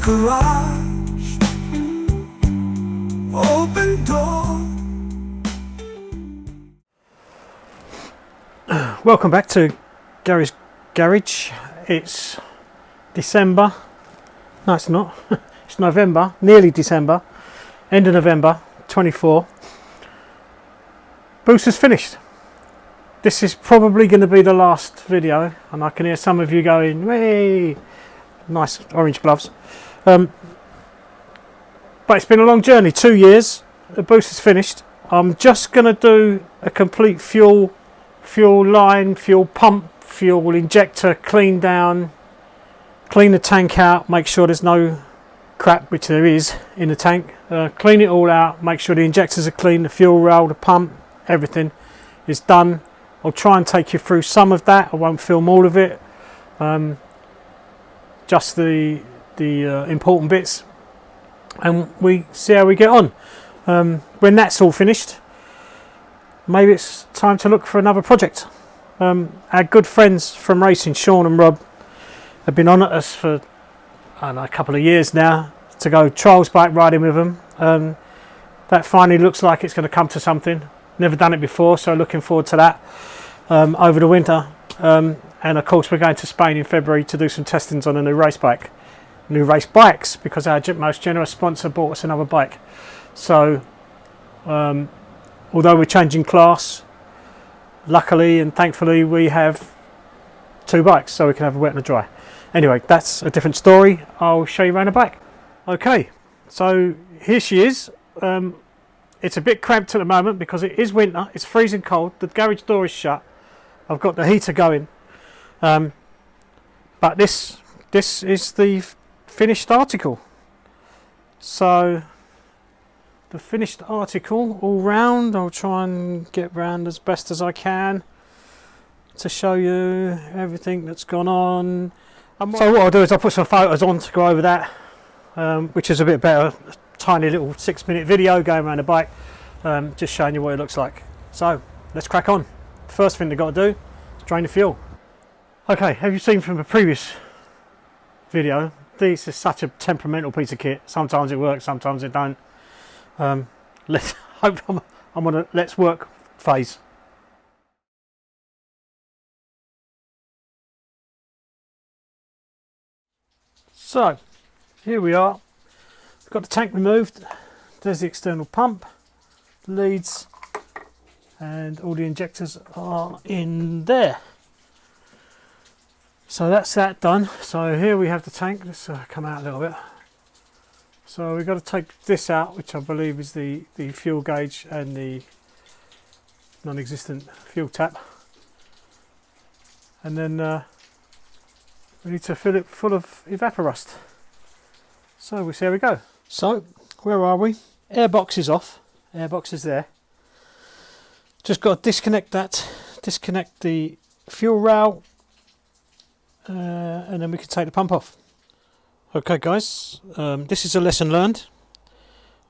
garage, open door. Welcome back to Gary's Garage. It's December. No, it's not. It's November, nearly December, end of November 24. Boost is finished. This is probably going to be the last video, and I can hear some of you going, "Hey, nice orange gloves." But it's been a long journey, 2 years. The boost is finished. I'm just going to do a complete fuel line, fuel pump, fuel injector clean down, clean the tank out, make sure there's no crap, which there is in the tank, clean it all out, make sure the injectors are clean, the fuel rail, the pump, everything is done. I'll try and take you through some of that. I won't film all of it, just the important bits, and we see how we get on. When that's all finished, maybe it's time to look for another project. Our good friends from racing, Sean and Rob, have been on at us for I don't know, a couple of years now to go trials bike riding with them. That finally looks like it's going to come to something. Never done it before, so looking forward to that over the winter. And of course we're going to Spain in February to do some testings on a new race bikes, because our most generous sponsor bought us another bike. So although we're changing class, luckily and thankfully we have two bikes, so we can have a wet and a dry. Anyway, that's a different story. I'll show you around the bike. Okay, so here she is. It's a bit cramped at the moment because it is winter, it's freezing cold, the garage door is shut, I've got the heater going, but this is the finished article. So the finished article all round, I'll try and get round as best as I can to show you everything that's gone on. So what I'll do is I'll put some photos on to go over that, which is a bit better. A tiny little 6-minute video going around the bike, just showing you what it looks like. So let's crack on. The first thing they've got to do is drain the fuel. Okay, have you seen from the previous video, this is such a temperamental piece of kit. Sometimes it works, sometimes it don't. Let's hope I'm on a let's work phase. So here we are, got the tank removed, there's the external pump, leads, and all the injectors are in there. So that's that done. So here we have the tank. Let's come out a little bit. So we've got to take this out, which I believe is the fuel gauge and the non-existent fuel tap, and then we need to fill it full of evaporust. So we'll see how we go. So where are we? Airbox is off. Airbox is there. Just got to disconnect that. Disconnect the fuel rail, and then we can take the pump off. Okay guys, this is a lesson learned.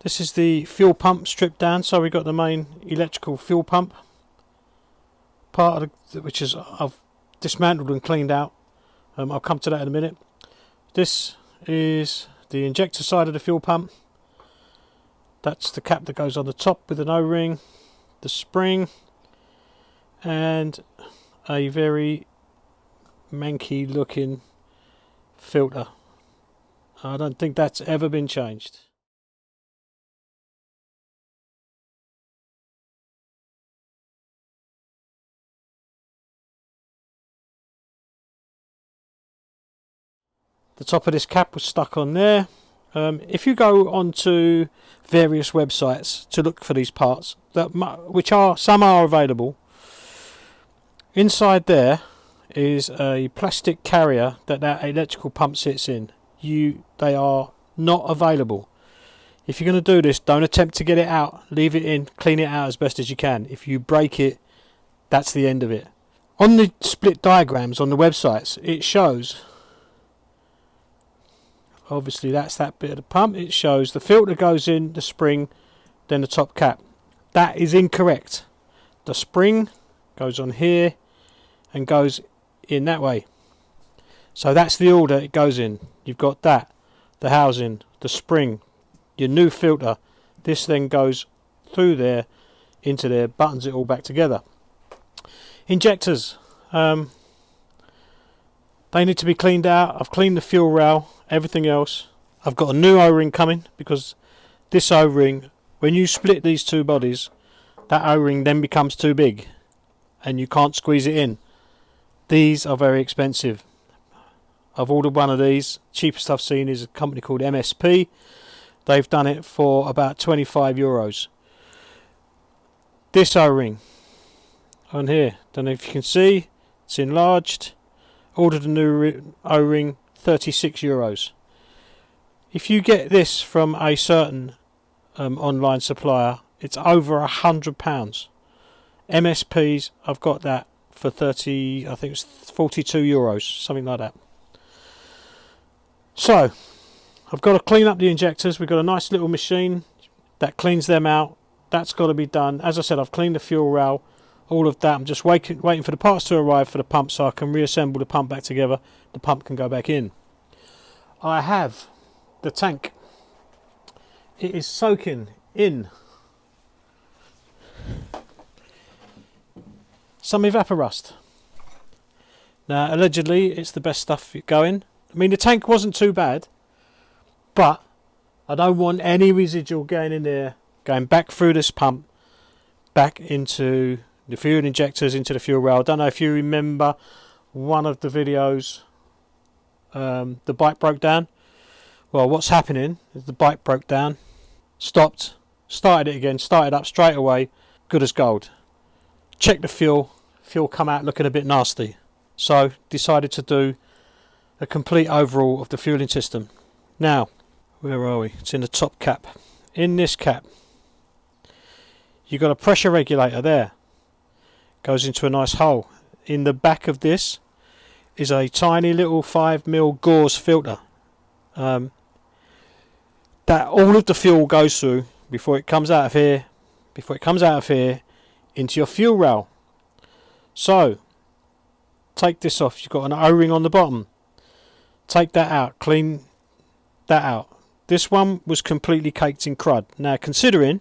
This is the fuel pump stripped down. So we got the main electrical fuel pump part of which is I've dismantled and cleaned out. I'll come to that in a minute. This is the injector side of the fuel pump. That's the cap that goes on the top with an O-ring, the spring, and a very manky looking filter. I don't think that's ever been changed. The top of this cap was stuck on there. If you go onto various websites to look for these parts, some are available. Inside there is a plastic carrier that electrical pump sits in. They are not available. If you're going to do this, don't attempt to get it out. Leave it in, clean it out as best as you can. If you break it, that's the end of it. On the split diagrams on the websites, it shows, obviously that's that bit of the pump, it shows the filter goes in, the spring, then the top cap. That is incorrect. The spring goes on here and goes in that way. So that's the order it goes in. You've got that. the housing, the spring, your new filter. This then goes through there, into there, buttons it all back together. Injectors, they need to be cleaned out. I've cleaned the fuel rail, everything else. I've got a new O-ring coming, because this O-ring, when you split these two bodies, that O-ring then becomes too big and you can't squeeze it in. These are very expensive. I've ordered one of these. Cheapest I've seen is a company called MSP. They've done it for about €25. This O-ring on here, don't know if you can see, it's enlarged. Ordered a new O-ring, €36. If you get this from a certain online supplier, it's over £100. MSPs, I've got that for 30, I think it's €42, something like that. So I've got to clean up the injectors. We've got a nice little machine that cleans them out. That's got to be done. As I said, I've cleaned the fuel rail, all of that. I'm just waiting for the parts to arrive for the pump, so I can reassemble the pump back together. The pump can go back in. I have the tank. It is soaking in some evaporust. Now, allegedly, it's the best stuff going. I mean, the tank wasn't too bad, but I don't want any residual going in there, going back through this pump, back into the fuel injectors, into the fuel rail. I don't know if you remember one of the videos, the bike broke down. Well, what's happening is the bike broke down, stopped, started it again, started up straight away, good as gold. Checked the fuel come out looking a bit nasty. So decided to do a complete overhaul of the fueling system. Now, where are we? It's in the top cap. In this cap, you've got a pressure regulator there. Goes into a nice hole. In the back of this is a tiny little 5mm gauze filter. That all of the fuel goes through before it comes out of here. Into your fuel rail. So, take this off. You've got an O-ring on the bottom. Take that out. Clean that out. This one was completely caked in crud. Now, considering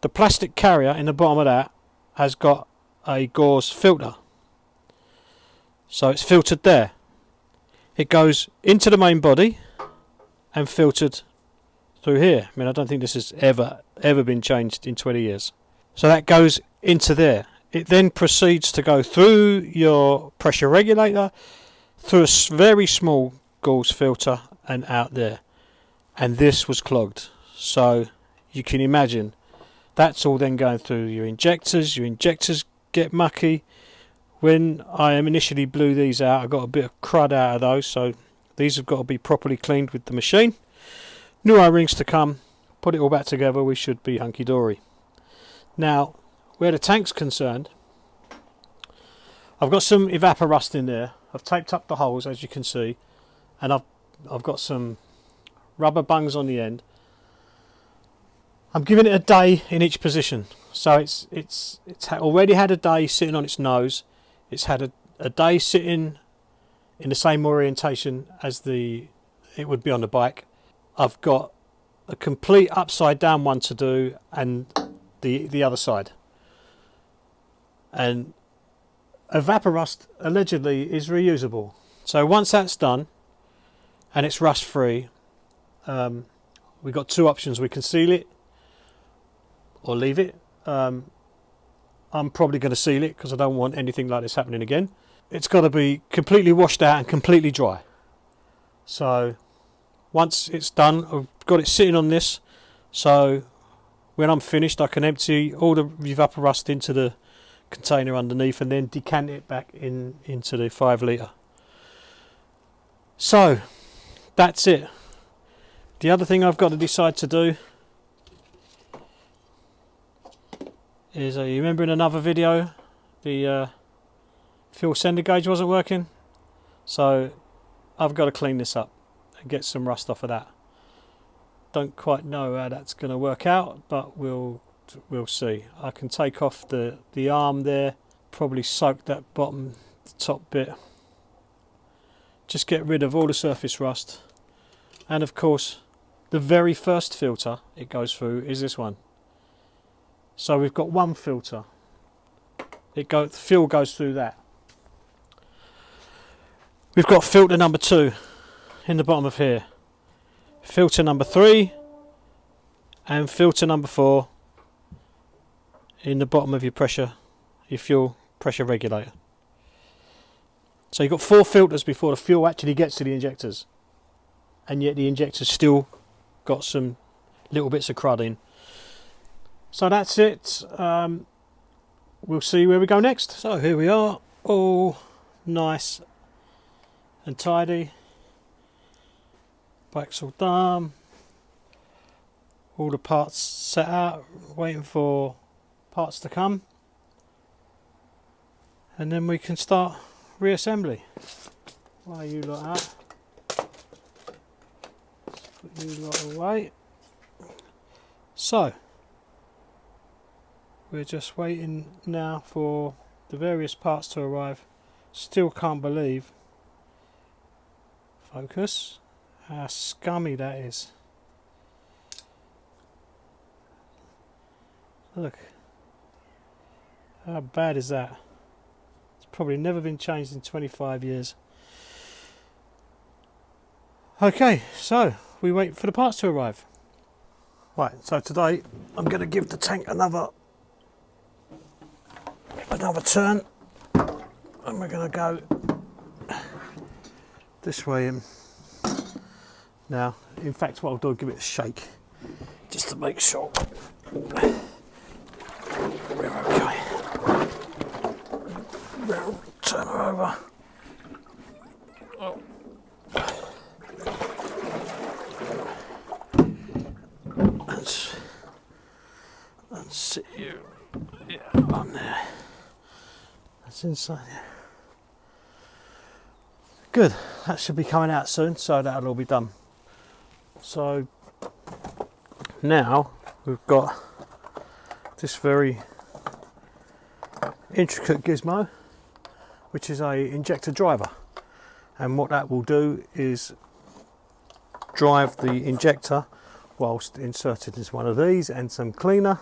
the plastic carrier in the bottom of that has got a gauze filter, so it's filtered there. It goes into the main body and filtered through here. I mean, I don't think this has ever been changed in 20 years. So that goes into there. It then proceeds to go through your pressure regulator, through a very small gauze filter, and out there. And this was clogged. So you can imagine that's all then going through your injectors. Your injectors get mucky. When I initially blew these out, I got a bit of crud out of those, so these have got to be properly cleaned with the machine. New O-rings to come. Put it all back together. We should be hunky-dory. Now, where the tank's concerned, I've got some evaporust in there. I've taped up the holes, as you can see, and I've got some rubber bungs on the end. I'm giving it a day in each position, so it's already had a day sitting on its nose. It's had a day sitting in the same orientation as it would be on the bike. I've got a complete upside down one to do, and the other side. And evaporust allegedly is reusable. So once that's done and it's rust free, we've got two options. We can seal it or leave it. I'm probably going to seal it because I don't want anything like this happening again. It's got to be completely washed out and completely dry. So once it's done, I've got it sitting on this, so when I'm finished I can empty all the evaporust into the container underneath and then decant it back into the 5 litre. So that's it. The other thing I've got to decide to do is, you remember in another video the fuel sender gauge wasn't working, so I've got to clean this up and get some rust off of that. Don't quite know how that's going to work out, but we'll see. I can take off the arm there, probably soak that the top bit, just get rid of all the surface rust, And of course, the very first filter it goes through is this one. So we've got one filter. The fuel goes through that. We've got filter number 2 in the bottom of here. Filter number 3 and filter number 4 in the bottom of your fuel pressure regulator. So you've got 4 filters before the fuel actually gets to the injectors, and yet the injector's still got some little bits of crud in. So that's it. We'll see where we go next. So here we are, all nice and tidy. Bike's all done. All the parts set out, waiting for parts to come, and then we can start reassembly. Why you lot out? Put you lot away. So we're just waiting now for the various parts to arrive. Still can't believe, focus, how scummy that is. Look, how bad is that? It's probably never been changed in 25 years. Okay, so we wait for the parts to arrive. Right, so today I'm going to give the tank another turn, and we're going to go this way in. Now, in fact, what I'll do, I'll give it a shake just to make sure we're okay. We'll turn her over. Oh. And sit you on there. That's inside there. Good, that should be coming out soon, so that'll all be done. So now we've got this very intricate gizmo, which is a injector driver, and what that will do is drive the injector whilst inserted into one of these and some cleaner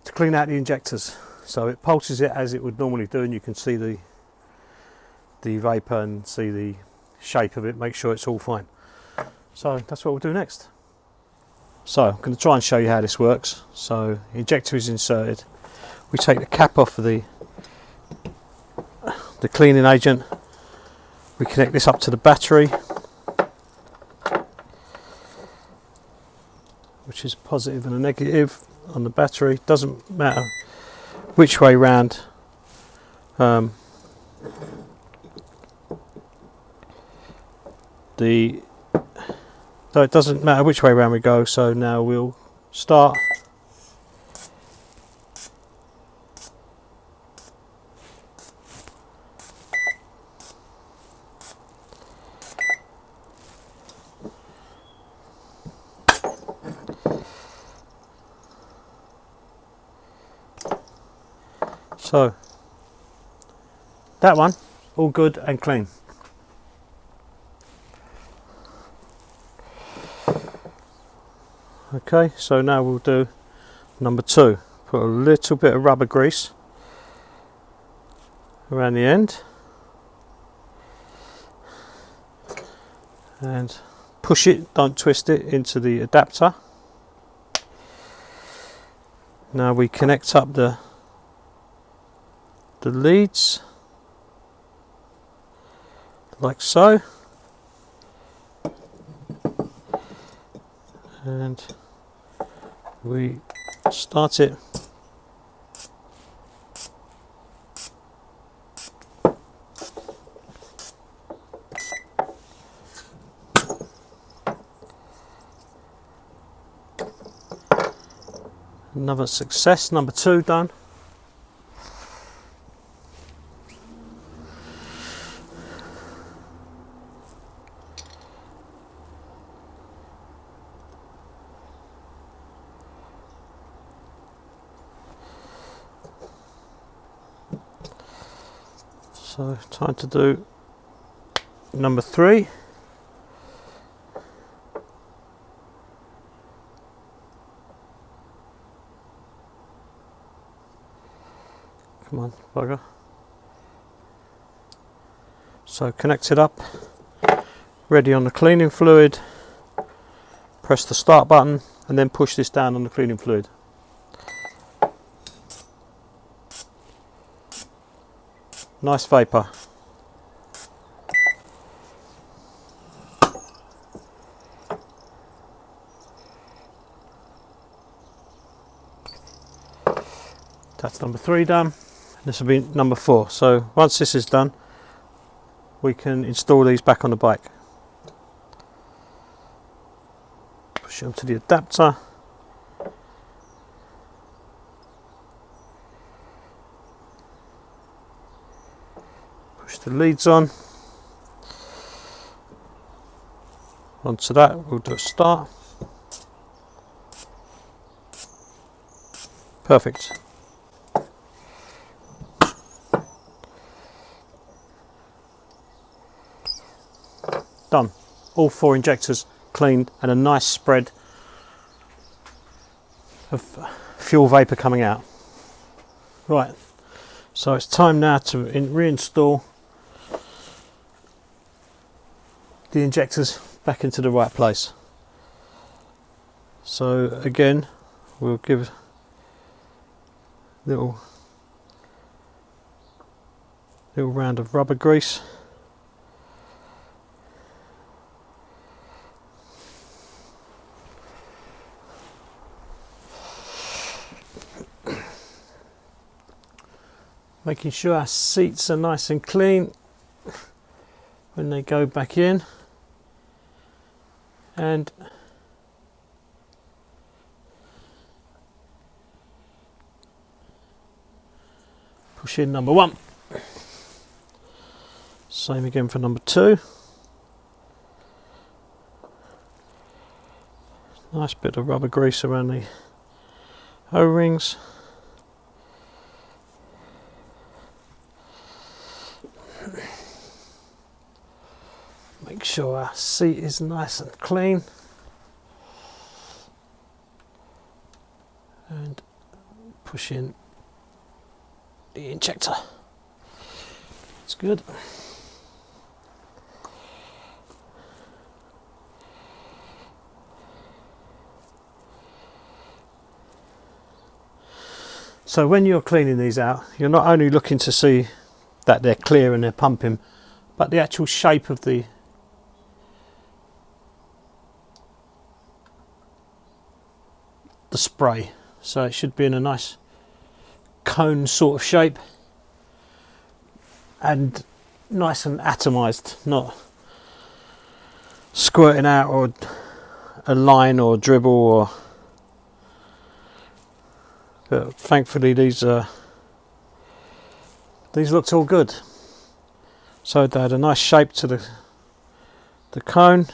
to clean out the injectors. So it pulses it as it would normally do, and you can see the vapour and see the shape of it, make sure it's all fine. So that's what we'll do next. So I'm going to try and show you how this works. So the injector is inserted, we take the cap off of the cleaning agent, we connect this up to the battery, which is positive and a negative on the battery. Doesn't matter which way round so it doesn't matter which way round we go. So now we'll start. So that one, all good and clean. Okay, so now we'll do number 2. Put a little bit of rubber grease around the end and push it, don't twist it, into the adapter. Now we connect up the leads like so, and we start it. Another success, number 2 done. So time to do number 3. Come on, bugger. So connect it up, ready on the cleaning fluid, press the start button and then push this down on the cleaning fluid. Nice vapour. That's number 3 done. This will be number 4. So once this is done, we can install these back on the bike. Push it onto the adapter. Push the leads on. Onto that, we'll do a start. Perfect. Done. All 4 injectors cleaned and a nice spread of fuel vapour coming out. Right, so it's time now to reinstall the injectors back into the right place. So again, we'll give a little round of rubber grease. Making sure our seats are nice and clean when they go back in, and push in number 1. Same again for number 2. Nice bit of rubber grease around the O-rings. Make sure our seat is nice and clean, and push in the injector. That's good. So when you're cleaning these out, you're not only looking to see that they're clear and they're pumping, but the actual shape of the spray. So it should be in a nice cone sort of shape and nice and atomized, not squirting out or a line or dribble or. But thankfully these looked all good. So they had a nice shape to the cone.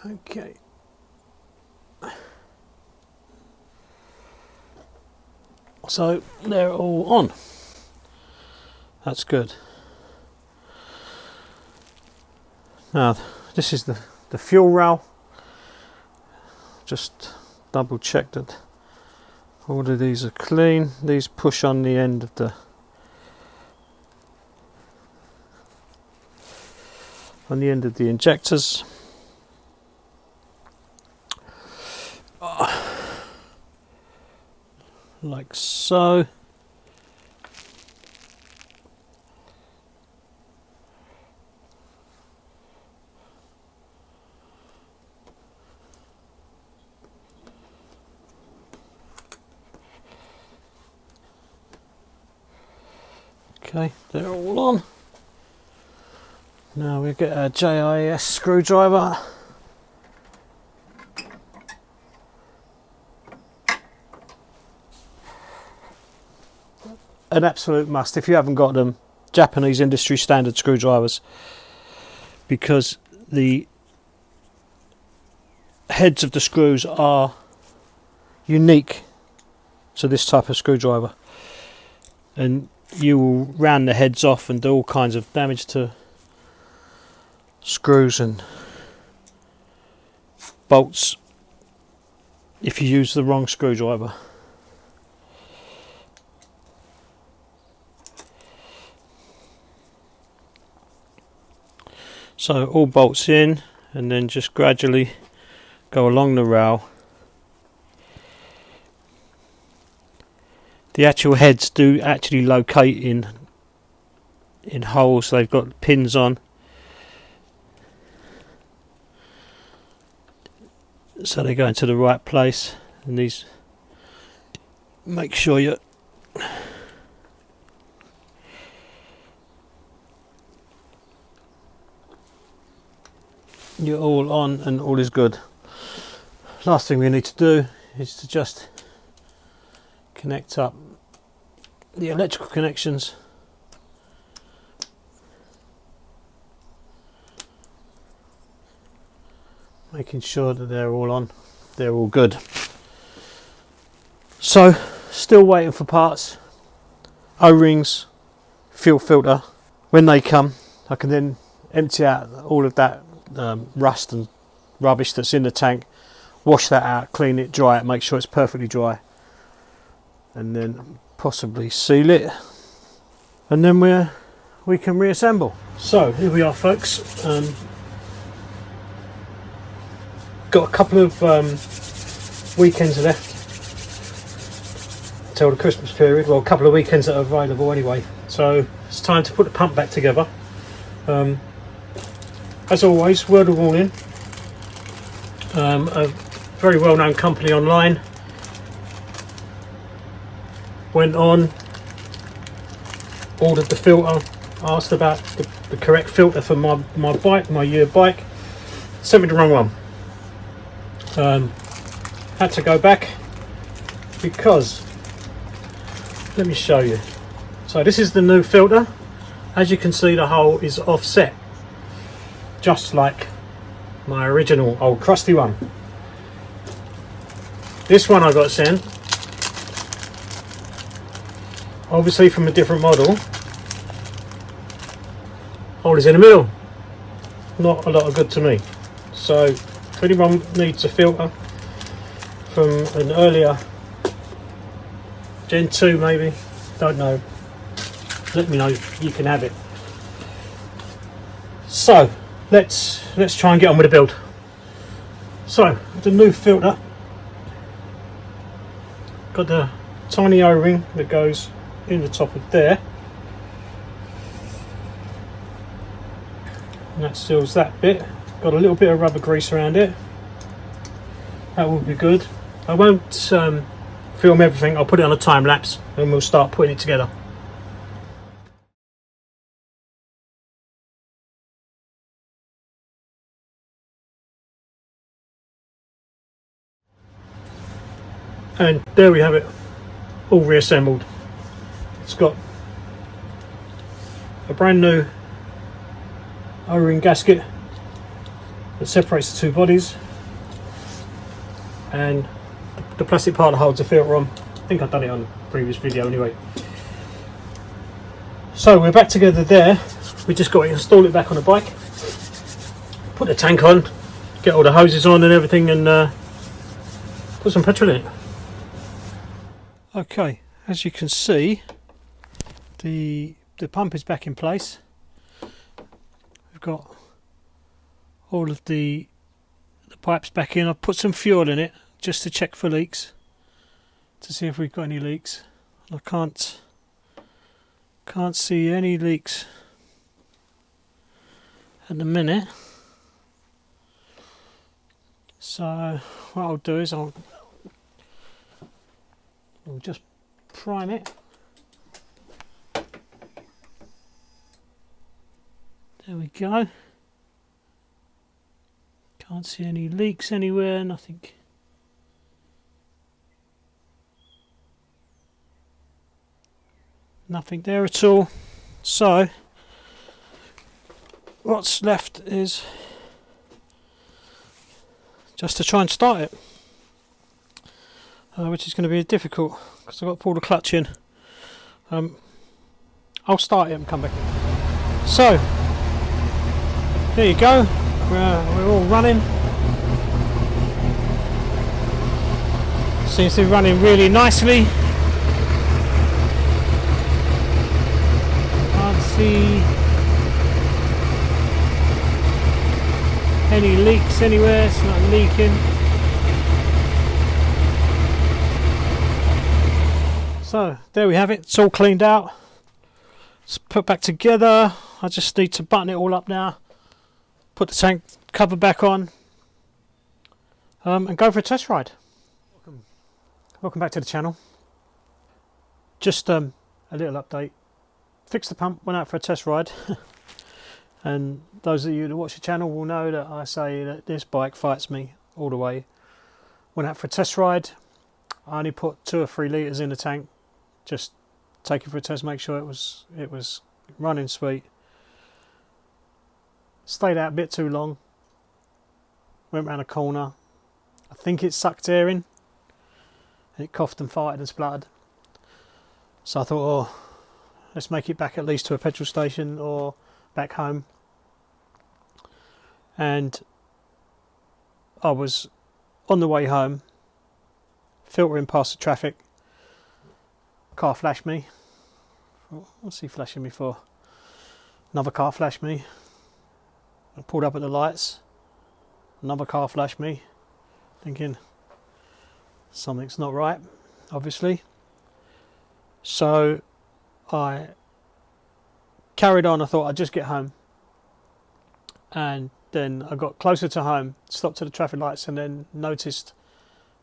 Okay. So they're all on. That's good. Now this is the fuel rail. Just double check that all of these are clean. These push on the end of the injectors. Like so. Okay, they're all on. Now we get our JIS screwdriver. An absolute must if you haven't got them. Japanese industry standard screwdrivers, because the heads of the screws are unique to this type of screwdriver, and you will round the heads off and do all kinds of damage to screws and bolts if you use the wrong screwdriver. So all bolts in, and then just gradually go along the rail. The actual heads do actually locate in holes. They've got pins on, so they go into the right place. And these, make sure you're all on and all is good. Last thing we need to do is to just connect up the electrical connections. Making sure that they're all on, they're all good. So, still waiting for parts, O-rings, fuel filter. When they come, I can then empty out all of that rust and rubbish that's in the tank, wash that out, clean it, dry it, make sure it's perfectly dry, and then possibly seal it, and then we can reassemble. So here we are, folks. Got a couple of weekends left till the Christmas period. Well, a couple of weekends that are available anyway, so it's time to put the pump back together. As always, word of warning, a very well-known company online went on, ordered the filter, asked about the correct filter for my bike, my year bike, sent me the wrong one. Had to go back because, let me show you. So this is the new filter. As you can see, the hole is offset, just like my original old crusty one. This one I got sent, obviously from a different model. Hole is in the middle. Not a lot of good to me. So if anyone needs a filter from an earlier Gen 2 maybe, don't know, let me know, you can have it. So let's try and get on with the build. So the new filter, got the tiny O-ring that goes in the top of there, and that seals that bit. Got a little bit of rubber grease around it, that will be good. I won't film everything, I'll put it on a time lapse and we'll start putting it together. And there we have it, all reassembled. It's got a brand new O-ring gasket that separates the two bodies, and the plastic part that holds the filter on. I think I've done it on a previous video anyway. So we're back together there. We just got to install it back on the bike, put the tank on, get all the hoses on and everything, and put some petrol in it. Okay, as you can see, the pump is back in place. We've got all of the pipes back in. I've put some fuel in it just to check for leaks, to see if we've got any leaks. I can't see any leaks at the minute. So what I'll do is I'll just prime it. There we go. Can't see any leaks anywhere, nothing. Nothing there at all. So what's left is just to try and start it, which is going to be difficult because I've got to pull the clutch in. I'll start it and come back in. So there you go, we're all running. Seems to be running really nicely. Can't see any leaks anywhere. It's not leaking. So there we have it. It's all cleaned out. It's put back together. I just need to button it all up now. Put the tank cover back on. And go for a test ride. Welcome back to the channel. Just a little update. Fixed the pump, went out for a test ride. And those of you that watch the channel will know that I say that this bike fights me all the way. Went out for a test ride. I only put 2 or 3 litres in the tank. Just take it for a test, make sure it was running sweet. Stayed out a bit too long. Went round a corner. I think it sucked air in. And it coughed and farted and spluttered. So I thought, oh, let's make it back at least to a petrol station or back home. And I was on the way home, filtering past the traffic. Car flashed me. What's he flashing me for? Another car flashed me. I pulled up at the lights. Another car flashed me. Thinking something's not right, obviously. So I carried on. I thought I'd just get home. And then I got closer to home, stopped at the traffic lights, and then noticed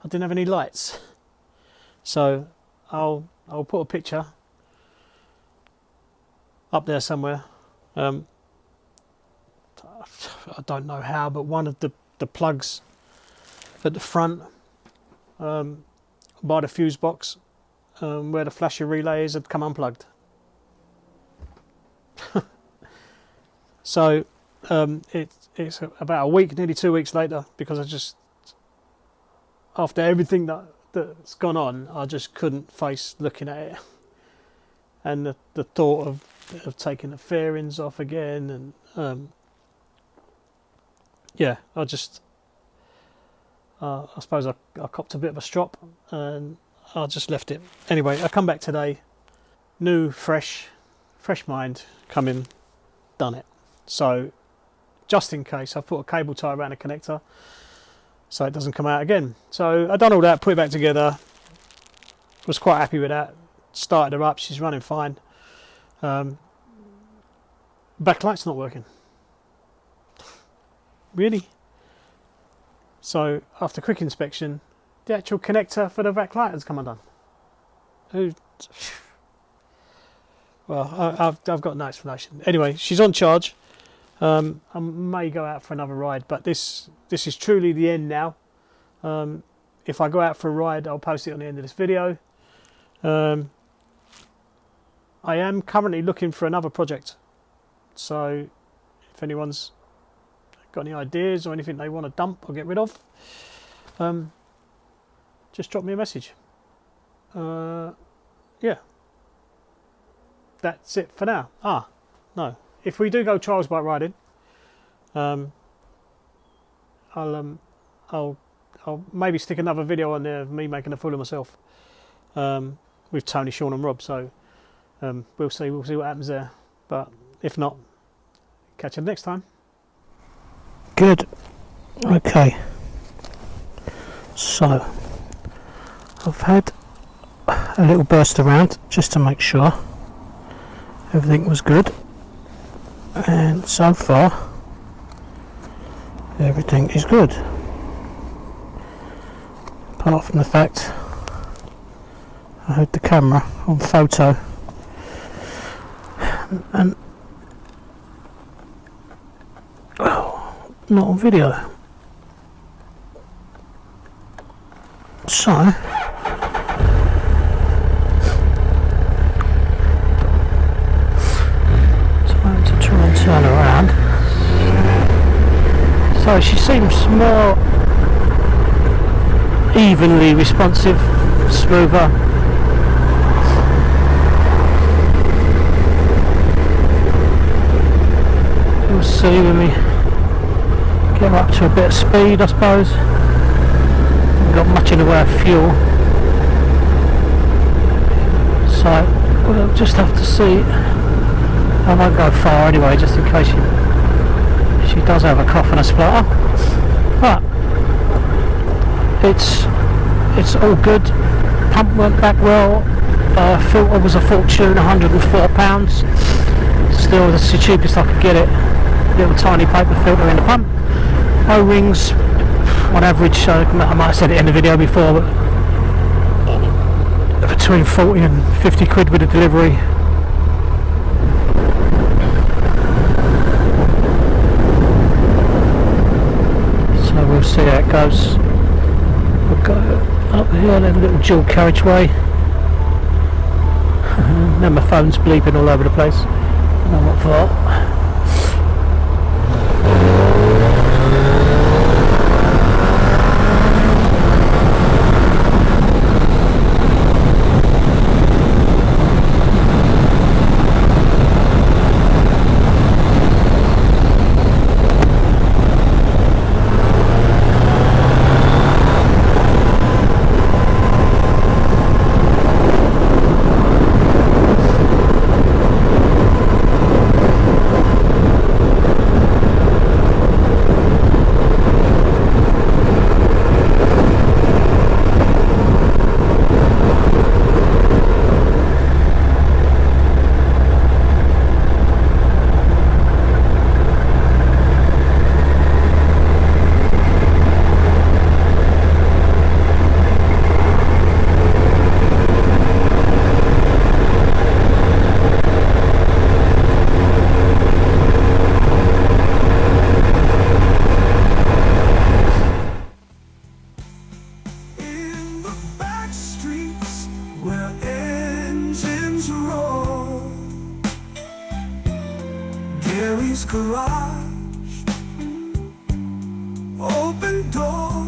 I didn't have any lights. So I'll put a picture up there somewhere. I don't know how, but one of the plugs at the front by the fuse box where the flasher relay is had come unplugged. So it's about a week, nearly 2 weeks later, because I just, after everything that's gone on, I just couldn't face looking at it. And the thought of taking the fairings off again, and yeah, I suppose I copped a bit of a strop, and I just left it. Anyway, I come back today, new, fresh mind, come in, done it. So just in case, I've put a cable tie around the connector so it doesn't come out again. So I've done all that, put it back together, was quite happy with that. Started her up, she's running fine. Backlight's not working. Really? So after quick inspection, the actual connector for the backlight has come undone. Well, I've got no explanation. Anyway, she's on charge. I may go out for another ride, but this is truly the end now. If I go out for a ride, I'll post it on the end of this video. I am currently looking for another project, so if anyone's got any ideas or anything they want to dump or get rid of, just drop me a message. Yeah, that's it for now. No, if we do go trials bike riding, I'll maybe stick another video on there of me making a fool of myself with Tony, Sean and Rob. So we'll see what happens there, but if not, catch you next time. Good. Okay, so I've had a little burst around just to make sure everything was good, and so far everything is good, apart from the fact I had the camera on photo and not on video. So time to try and turn around. So she seems more evenly responsive, smoother. We'll see when we get up to a bit of speed, I suppose. Haven't got much in the way of fuel. So we'll just have to see. I won't go far anyway, just in case she does have a cough and a splutter. But it's all good. Pump went back well. Filter was a fortune, £104. Still, that's the cheapest I could get it. Little tiny paper filter in the pump. O-rings, on average, I might have said it in the video before, but between 40 and 50 quid with the delivery. So we'll see how it goes. We'll go up here, then a little dual carriageway. Now my phone's bleeping all over the place. I don't know what for. Garage, open door,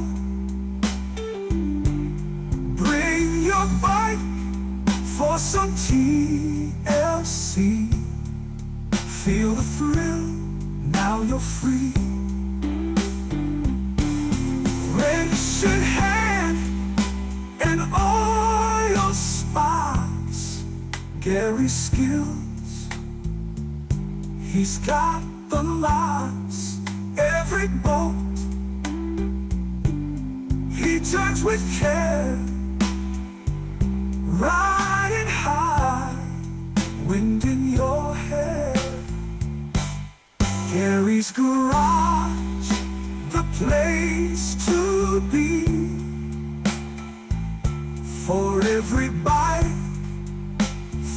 bring your bike for some TLC, feel the thrill, now you're free, wrench in hand and oil spots, Gary's skills, he's got the lots, every boat he turns with care, riding high, wind in your hair. Gary's Garage, the place to be, for every bike,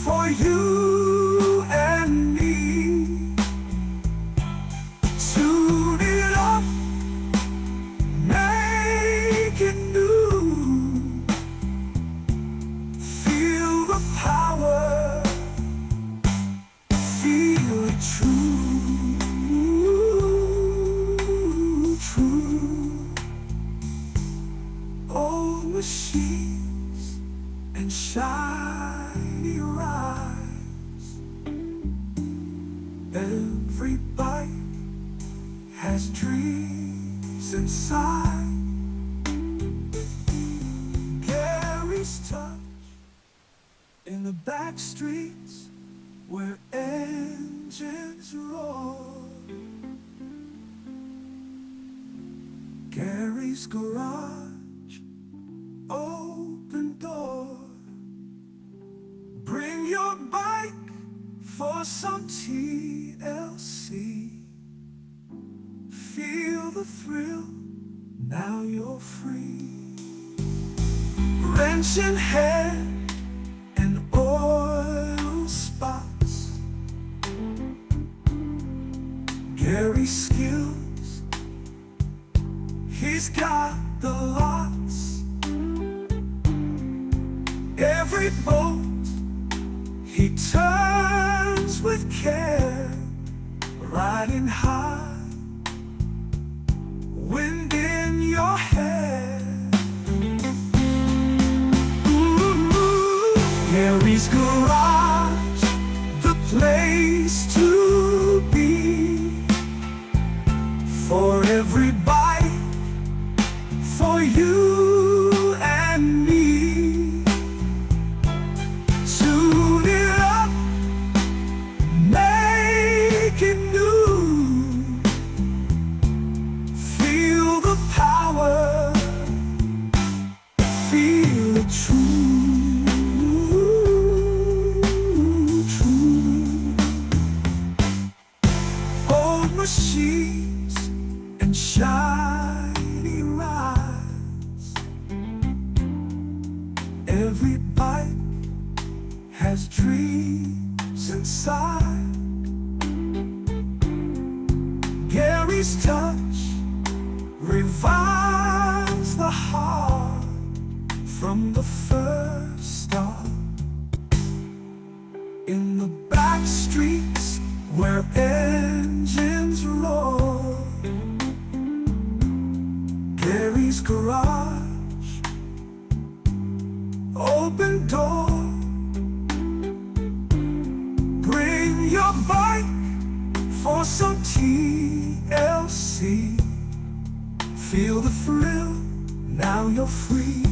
for you and me. Tune it up, make it new, feel the power, feel it true. Old machines and shiny rides, every bike has dreams inside. Gary's touch in the back streets where engines roar. Gary's Garage, open door, bring your bike for some TLC. Feel the thrill, now you're free. Wrench in hand and oil spots, Gary's skills, he's got the lots, every boat he turns with care, riding high, wind in your hair. Ooh, Gary's Garage, the place to be, for every bike, for you and me. To shiny rides. Every bite has dreams inside. Gary's touch revives the heart from the first start. In the back streets where engines roar, Gary's garage, open door. Bring your bike for some TLC. Feel the thrill, now you're free.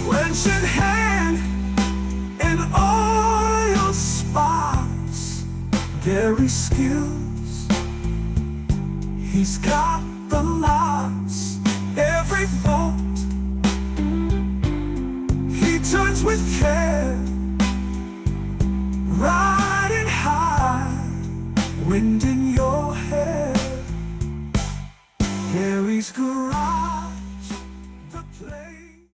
Wrench in hand and oil sparks. Gary's skills, he's got the locks. Every bolt he turns with care, riding high, wind in your hair. Gary's garage.